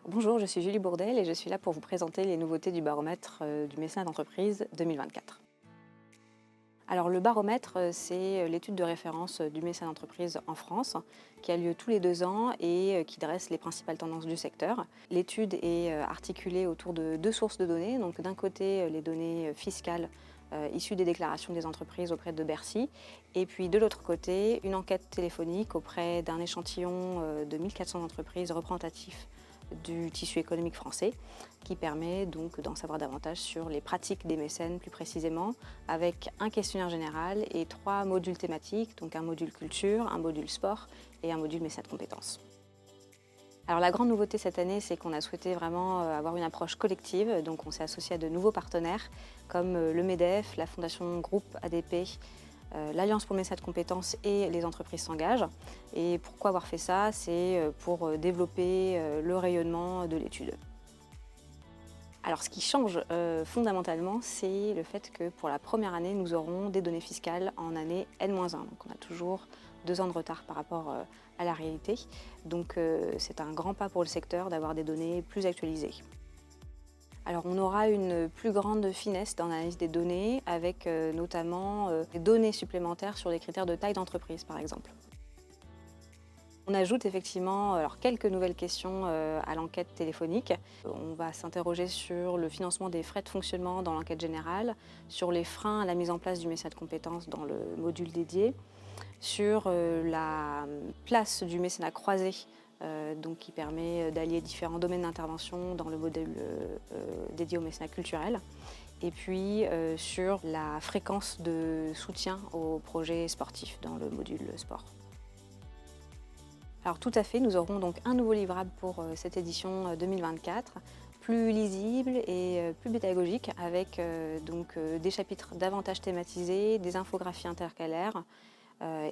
Bonjour, je suis Julie Bourdel et je suis là pour vous présenter les nouveautés du baromètre du mécénat d'entreprise 2024. Alors le baromètre, c'est l'étude de référence du mécénat d'entreprise en France, qui a lieu tous les 2 ans et qui dresse les principales tendances du secteur. L'étude est articulée autour de 2 sources de données. Donc d'un côté, les données fiscales issues des déclarations des entreprises auprès de Bercy, et puis de l'autre côté, une enquête téléphonique auprès d'un échantillon de 1400 entreprises représentatifs du tissu économique français, qui permet donc d'en savoir davantage sur les pratiques des mécènes plus précisément, avec un questionnaire général et 3 modules thématiques, donc un module culture, un module sport et un module mécénat de compétences. Alors la grande nouveauté cette année, c'est qu'on a souhaité vraiment avoir une approche collective, donc on s'est associé à de nouveaux partenaires comme le MEDEF, la Fondation Groupe ADP, l'Alliance pour le mécénat de compétences et les entreprises s'engagent. Et pourquoi avoir fait ça? C'est pour développer le rayonnement de l'étude. Alors ce qui change fondamentalement, c'est le fait que pour la première année, nous aurons des données fiscales en année N-1. Donc on a toujours 2 ans de retard par rapport à la réalité. Donc c'est un grand pas pour le secteur d'avoir des données plus actualisées. Alors on aura une plus grande finesse dans l'analyse des données avec notamment des données supplémentaires sur les critères de taille d'entreprise par exemple. On ajoute effectivement quelques nouvelles questions à l'enquête téléphonique. On va s'interroger sur le financement des frais de fonctionnement dans l'enquête générale, sur les freins à la mise en place du mécénat de compétences dans le module dédié, sur la place du mécénat croisé, donc qui permet d'allier différents domaines d'intervention dans le modèle dédié au mécénat culturel, et puis sur la fréquence de soutien aux projets sportifs dans le module sport. Alors tout à fait, nous aurons donc un nouveau livrable pour cette édition 2024, plus lisible et plus pédagogique, avec des chapitres davantage thématisés, des infographies intercalaires,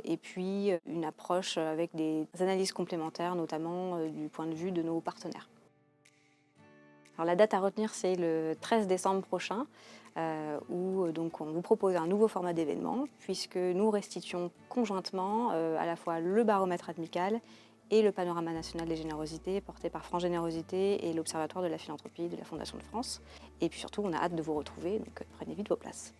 et puis une approche avec des analyses complémentaires, notamment du point de vue de nos partenaires. Alors la date à retenir, c'est le 13 décembre prochain, où donc on vous propose un nouveau format d'événement, puisque nous restituons conjointement à la fois le baromètre amical et le panorama national des générosités porté par France Générosité et l'Observatoire de la philanthropie de la Fondation de France. Et puis surtout, on a hâte de vous retrouver, donc prenez vite vos places.